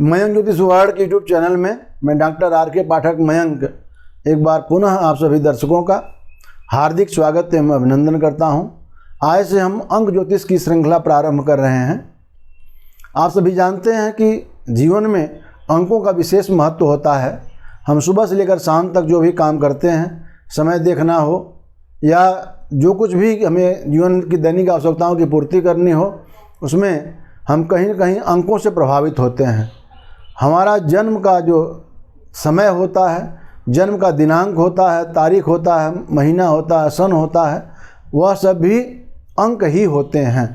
मयंक ज्योतिष वर्ल्ड के YouTube channel में मैं डॉक्टर आर.के. पाठक मयंक एक बार पुनः आप सभी दर्शकों का हार्दिक स्वागत एवं अभिनंदन करता हूं। आज से हम अंक ज्योतिष की श्रृंखला प्रारंभ कर रहे हैं। आप सभी जानते हैं कि जीवन में अंकों का विशेष महत्व होता है। हम सुबह से लेकर शाम तक जो भी काम करते हैं, समय देखना हो या जो कुछ भी हमें जीवन की दैनिक आवश्यकताओं की पूर्ति करनी हो, उसमें हम कहीं न कहीं अंकों से प्रभावित होते हैं। हमारा जन्म का जो समय होता है, जन्म का दिनांक होता है, तारीख होता है, महीना होता है, सन होता है, वह सब भी अंक ही होते हैं।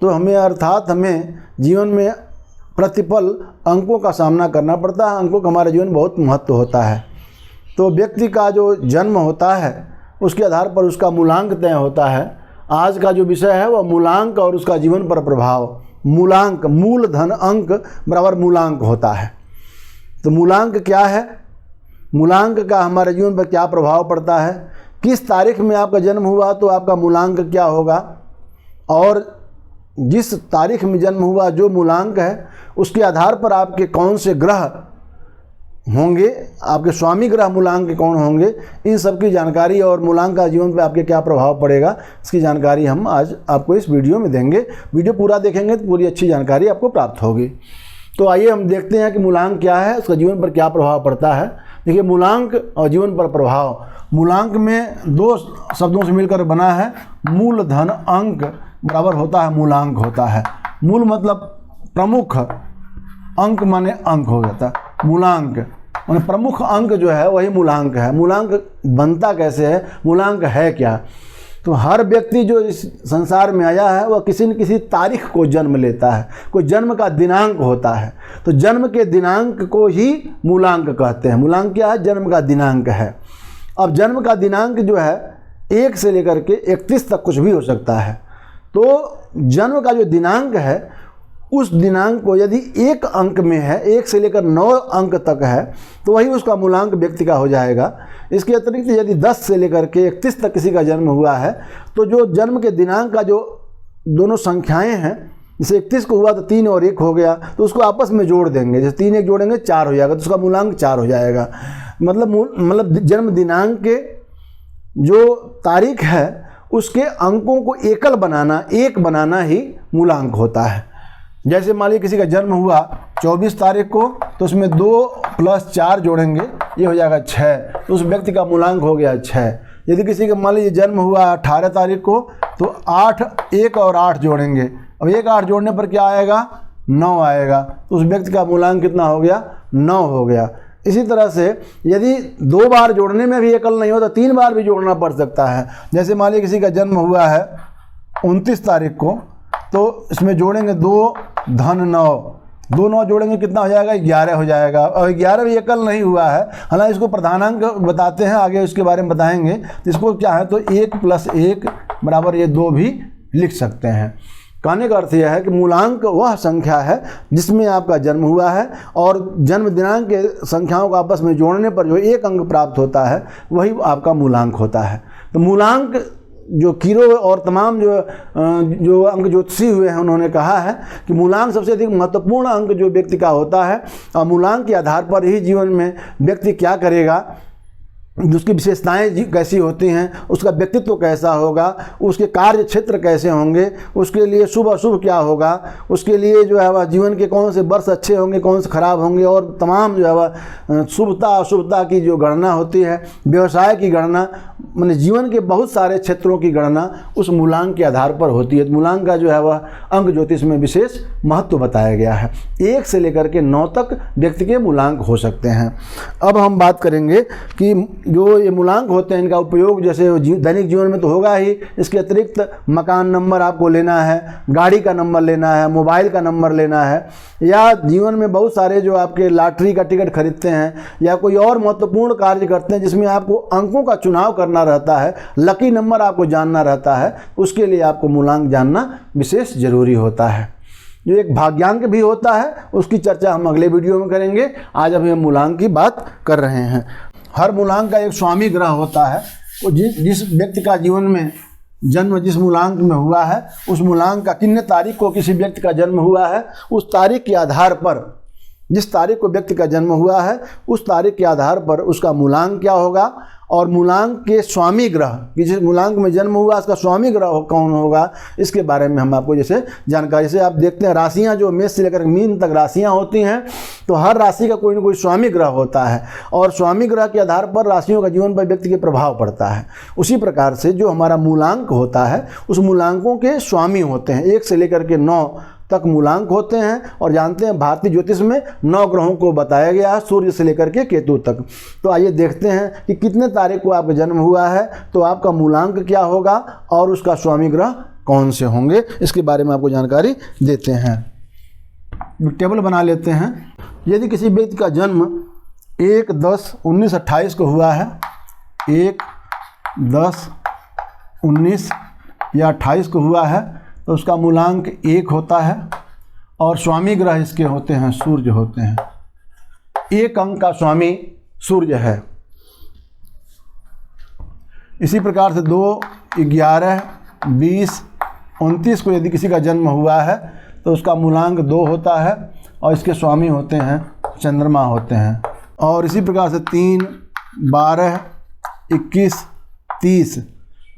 तो हमें जीवन में प्रतिपल अंकों का सामना करना पड़ता है। अंकों का हमारे जीवन में बहुत महत्व होता है। तो व्यक्ति का जो जन्म होता है उसके आधार पर उसका मूलांक तय होता है। आज का जो विषय है वह मूलांक और उसका जीवन पर प्रभाव। मूलांक, मूल धन अंक बराबर मूलांक होता है। तो मूलांक क्या है, मूलांक का हमारे जीवन पर क्या प्रभाव पड़ता है, किस तारीख में आपका जन्म हुआ तो आपका मूलांक क्या होगा, और जिस तारीख में जन्म हुआ जो मूलांक है उसके आधार पर आपके कौन से ग्रह होंगे, आपके स्वामी ग्रह मूलांक कौन होंगे, इन सब की जानकारी और मूलांक का जीवन पे आपके क्या प्रभाव पड़ेगा, इसकी जानकारी हम आज आपको इस वीडियो में देंगे। वीडियो पूरा देखेंगे तो पूरी अच्छी जानकारी आपको प्राप्त होगी। तो आइए हम देखते हैं कि मूलांक क्या है, उसका जीवन पर क्या प्रभाव पड़ता है। देखिए, मूलांक और जीवन पर प्रभाव। मूलांक में दो शब्दों से मिलकर बना है। मूल धन अंक बराबर होता है मूलांक होता है। मूल मतलब प्रमुख, अंक माने अंक हो जाता है। मूलांक माने प्रमुख अंक जो है वही मूलांक है। मूलांक बनता कैसे है, मूलांक है क्या? तो हर व्यक्ति जो इस संसार में आया है वह किसी न किसी तारीख को जन्म लेता है। कोई जन्म का दिनांक होता है, तो जन्म के दिनांक को ही मूलांक कहते हैं। मूलांक क्या है? जन्म का दिनांक है। अब जन्म का दिनांक जो है 1 से लेकर के 31 तक कुछ भी हो सकता है। तो जन्म का जो दिनांक है उस दिनांक को यदि 1 अंक में है, 1 से लेकर 9 अंक तक है, तो वही उसका मूलांक व्यक्ति का हो जाएगा। इसके अतिरिक्त यदि 10 से लेकर के 31 तक किसी का जन्म हुआ है तो जो जन्म के दिनांक का जो दोनों संख्याएं हैं, जैसे 31 को हुआ तो 3 और 1 हो गया, तो उसको आपस में जोड़ देंगे। जैसे 3 1 जोड़ेंगे 4 हो जाएगा, तो उसका मूलांक 4 हो जाएगा। मतलब जन्म दिनांक के जो तारीख है उसके अंकों को एकल बनाना, एक बनाना ही मूलांक होता है। जैसे मान लीजिए किसी का जन्म हुआ 24 तारीख को, तो उसमें 2 + 4 जोड़ेंगे, ये हो जाएगा 6, तो उस व्यक्ति का मूलांक हो गया 6। यदि किसी का मान लीजिए जन्म हुआ 18 तारीख को, तो 1 और 8 जोड़ेंगे। अब 1 8 जोड़ने पर क्या आएगा? 9 आएगा, तो उस व्यक्ति का मूलांक कितना हो गया? 9 हो गया। इसी तरह से यदि 2 बार जोड़ने में भी एकल नहीं हो तो 3 बार भी जोड़ना पड़ सकता है। जैसे मान लीजिए किसी का जन्म हुआ है 29 तारीख को, तो इसमें जोड़ेंगे 2 धन 9, 2 9 जोड़ेंगे कितना हो जाएगा? 11 हो जाएगा। और 11 भी एकल नहीं हुआ है, हालांकि इसको प्रधानांक बताते हैं, आगे उसके बारे में बताएंगे। इसको क्या है तो 1 + 1 बराबर ये 2 भी लिख सकते हैं। कहने का अर्थ यह है कि मूलांक वह संख्या है जिसमें आपका जन्म हुआ है, और जन्म दिनांक के संख्याओं को आपस में जोड़ने पर जो 1 अंक प्राप्त होता है वही आपका मूलांक होता है। तो मूलांक जो कीरो और तमाम जो अंक ज्योतिषी हुए हैं उन्होंने कहा है कि मूलांक सबसे अधिक महत्वपूर्ण अंक जो व्यक्ति का होता है, और मूलांक के आधार पर ही जीवन में व्यक्ति क्या करेगा, उसकी विशेषताएं कैसी होती हैं, उसका व्यक्तित्व कैसा होगा, उसके कार्य क्षेत्र कैसे होंगे, उसके लिए शुभ अशुभ क्या होगा, उसके लिए जो है वह जीवन के कौन से वर्ष अच्छे होंगे, कौन से खराब होंगे, और तमाम जो है वह शुभता अशुभता की जो गणना होती है, व्यवसाय की गणना, माने जीवन के बहुत सारे क्षेत्रों की गणना उस मूलांक के आधार पर होती है। तो मूलांक का जो है वह अंक ज्योतिष में विशेष महत्व बताया गया है। 1 से लेकर के 9 तक व्यक्ति के मूलांक हो सकते हैं। अब हम बात करेंगे कि जो ये मूलांक होते हैं इनका उपयोग जैसे दैनिक जीवन में तो होगा ही, इसके अतिरिक्त मकान नंबर आपको लेना है, गाड़ी का नंबर लेना है, मोबाइल का नंबर लेना है, या जीवन में बहुत सारे जो आपके लॉटरी का टिकट खरीदते हैं या कोई और महत्वपूर्ण कार्य करते हैं जिसमें आपको अंकों का चुनाव करना रहता है, लकी नंबर आपको जानना रहता है, उसके लिए आपको मूलांक जानना विशेष जरूरी होता है। जो एक भाग्यांक भी होता है उसकी चर्चा हम अगले वीडियो में करेंगे। आज अभी हम मूलांक की बात कर रहे हैं। हर मूलांक का एक स्वामी ग्रह होता है। वो जिस व्यक्ति का जीवन में जन्म जिस मूलांक में हुआ है, उस मूलांक का कितने तारीख को किसी व्यक्ति का जन्म हुआ है, उस तारीख के आधार पर जिस तारीख को व्यक्ति का जन्म हुआ है उस तारीख के आधार पर उसका मूलांक क्या होगा और मूलांक के स्वामी ग्रह कि जिस मूलांक में जन्म हुआ उसका स्वामी ग्रह कौन होगा, इसके बारे में हम आपको जैसे जानकारी से आप देखते हैं राशियां जो मेष से लेकर मीन तक राशियां होती हैं, तो हर राशि का कोई ना कोई स्वामी ग्रह होता है और स्वामी ग्रह के आधार पर राशियों का जीवन पर व्यक्ति के प्रभाव पड़ता है। उसी प्रकार से जो हमारा मूलांक होता है उस मूलांकों के स्वामी होते हैं, 1 से लेकर के 9 तक मूलांक होते हैं। और जानते हैं भारतीय ज्योतिष में 9 ग्रहों को बताया गया है, सूर्य से लेकर के केतु तक। तो आइए देखते हैं कि कितने तारीख को आपका जन्म हुआ है तो आपका मूलांक क्या होगा और उसका स्वामी ग्रह कौन से होंगे, इसके बारे में आपको जानकारी देते हैं। टेबल बना लेते हैं। यदि किसी व्यक्ति का जन्म 1, 10, 19, 28 को हुआ है, 1, 10, 19 या 28 को हुआ है तो उसका मूलांक 1 होता है और स्वामी ग्रह इसके होते हैं सूर्य होते हैं। 1 अंक का स्वामी सूर्य है। इसी प्रकार से 2, 11, 20, 29 को यदि किसी का जन्म हुआ है तो उसका मूलांक 2 होता है और इसके स्वामी होते हैं चंद्रमा होते हैं। और इसी प्रकार से 3, 12, 21, 30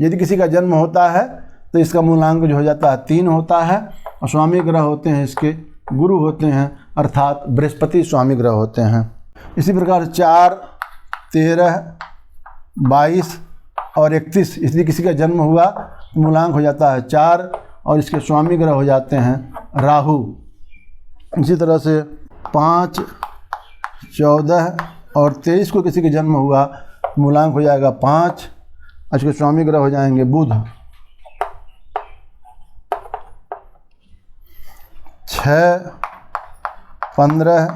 यदि किसी का जन्म होता है तो इसका मूलांक जो हो जाता है 3 होता है और स्वामी ग्रह होते हैं इसके गुरु होते हैं, अर्थात बृहस्पति स्वामी ग्रह होते हैं। इसी प्रकार से 4, 13, 22 और 31 इसलिए किसी का जन्म हुआ तो मूलांक हो जाता है 4 और इसके स्वामी ग्रह हो जाते हैं राहु। इसी तरह से 5, 14 और 23 को किसी का जन्म हुआ मूलांक हो जाएगा 5 और इसके स्वामी ग्रह हो जाएंगे बुध। 6, 15,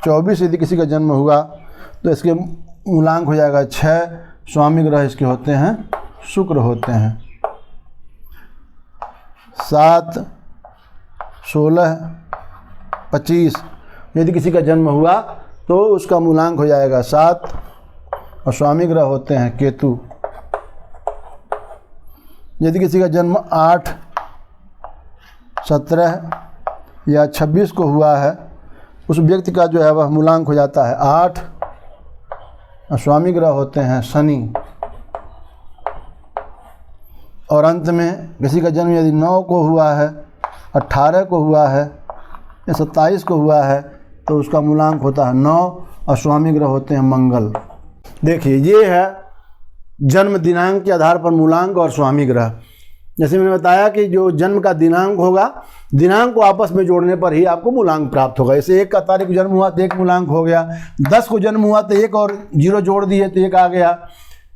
24 यदि किसी का जन्म हुआ तो इसके मूलांक हो जाएगा 6, स्वामी ग्रह इसके होते हैं शुक्र होते हैं। 7, 16, 25 यदि किसी का जन्म हुआ तो उसका मूलांक हो जाएगा 7 और स्वामी ग्रह होते हैं केतु। यदि किसी का जन्म 8, 17 या 26 को हुआ है उस व्यक्ति का जो है वह मूलांक हो जाता है 8 और स्वामी ग्रह होते हैं शनि। और अंत में किसी का जन्म यदि 9 को हुआ है, 18 को हुआ है या 27 को हुआ है तो उसका मूलांक होता है 9 और स्वामी ग्रह होते हैं मंगल। देखिए ये है जन्म दिनांक के आधार पर मूलांक और स्वामी ग्रह। जैसे मैंने बताया कि जो जन्म का दिनांक होगा, दिनांक को आपस में जोड़ने पर ही आपको मूलांक प्राप्त होगा। जैसे 1 का तारीख को जन्म हुआ तो 1 मूलांक हो गया, 10 को जन्म हुआ तो 1 और 0 जोड़ दिए तो 1 आ गया,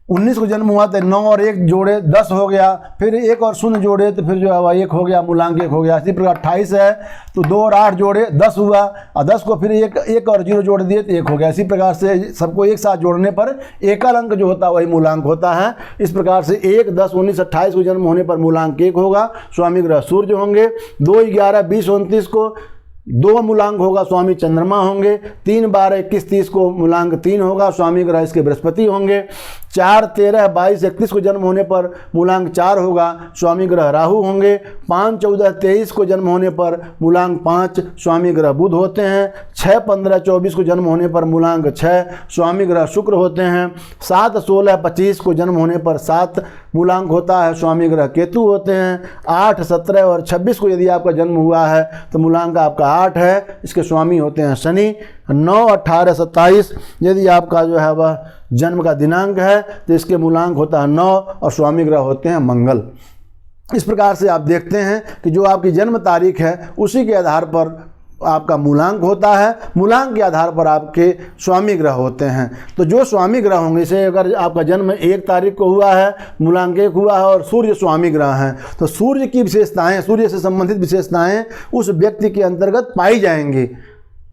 19 को जन्म हुआ तो 9 और 1 जोड़े 10 हो गया, फिर 1 और 0 जोड़े तो फिर जो है वह 1 हो गया, मूलांक 1 हो गया। इसी प्रकार 28 है तो 2 और 8 जोड़े 10 हुआ और 10 को फिर 1 और 0 जोड़ दिए तो 1 हो गया। इसी प्रकार से सबको एक साथ जोड़ने पर एकल अंक जो होता है वही मूलांक होता है। इस प्रकार से 1, 10, 19, 28 को जन्म होने पर मूलांक 1 होगा, स्वामी ग्रह सूर्य होंगे। 2, 11, 20, 29 को 2 मूलांक होगा, स्वामी चंद्रमा होंगे। 3, 12, 21, 30 को मूलांक 3 होगा, स्वामी ग्रह इसके बृहस्पति होंगे। 4, 13, 22, 31 को जन्म होने पर मूलांक 4 होगा, स्वामी ग्रह राहु होंगे। 5, 14, 23 को जन्म होने पर मूलांक 5, स्वामी ग्रह बुध होते हैं। 6, 15, 24 को जन्म होने पर मूलांक 6, स्वामी ग्रह शुक्र होते हैं। 7, 16, 25 को जन्म होने पर 7 मूलांक होता है, स्वामी ग्रह केतु होते हैं। 8, 17 और 26 को यदि आपका जन्म हुआ है तो मूलांक आपका 8 है, इसके स्वामी होते हैं शनि। 9, 18, 27 यदि आपका जो है वह जन्म का दिनांक है तो इसके मूलांक होता है 9 और स्वामी ग्रह होते हैं मंगल। इस प्रकार से आप देखते हैं कि जो आपकी जन्म तारीख है उसी के आधार पर आपका मूलांक होता है, मूलांक के आधार पर आपके स्वामी ग्रह होते हैं। तो जो स्वामी ग्रह होंगे, जैसे अगर आपका जन्म 1 तारीख को हुआ है, मूलांक 1 हुआ है और सूर्य स्वामी ग्रह हैं, तो सूर्य की विशेषताएं, सूर्य से संबंधित विशेषताएं उस व्यक्ति के अंतर्गत पाई जाएंगी।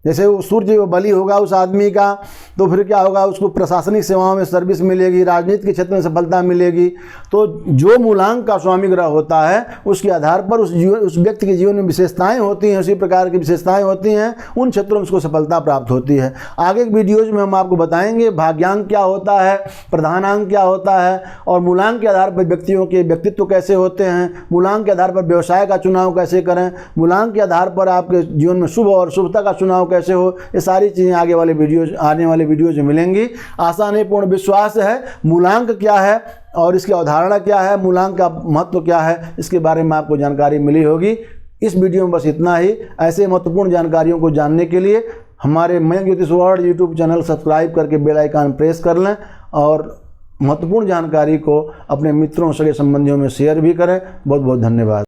जैसे वो सूर्य बली होगा उस आदमी का तो फिर क्या होगा, उसको प्रशासनिक सेवाओं में सर्विस मिलेगी, राजनीति के क्षेत्र में सफलता मिलेगी। तो जो मूलांक का स्वामी ग्रह होता है उसके आधार पर उस व्यक्ति के जीवन में विशेषताएं होती हैं, उसी प्रकार की विशेषताएं होती हैं, उन क्षेत्रों में उसको सफलता प्राप्त होती है। आगे के वीडियोज में हम आपको बताएंगे भाग्यांक क्या होता है, प्रधानांक क्या होता है और मूलांक के आधार पर व्यक्तियों के व्यक्तित्व कैसे होते हैं, मूलांक के आधार पर व्यवसाय का चुनाव कैसे करें, मूलांक के आधार पर आपके जीवन में शुभ और शुभता का चुनाव कैसे हो, ये सारी चीज़ें आने वाले वीडियोज में मिलेंगी। आशा नहीं पूर्ण विश्वास है। मूलांक क्या है और इसकी अवधारणा क्या है, मूलांक का महत्व क्या है, इसके बारे में आपको जानकारी मिली होगी। इस वीडियो में बस इतना ही। ऐसे महत्वपूर्ण जानकारियों को जानने के लिए हमारे मयंक ज्योतिष वर्ल्ड यूट्यूब चैनल सब्सक्राइब करके बेल आइकन प्रेस कर लें और महत्वपूर्ण जानकारी को अपने मित्रों सगे संबंधियों में शेयर भी करें। बहुत बहुत धन्यवाद।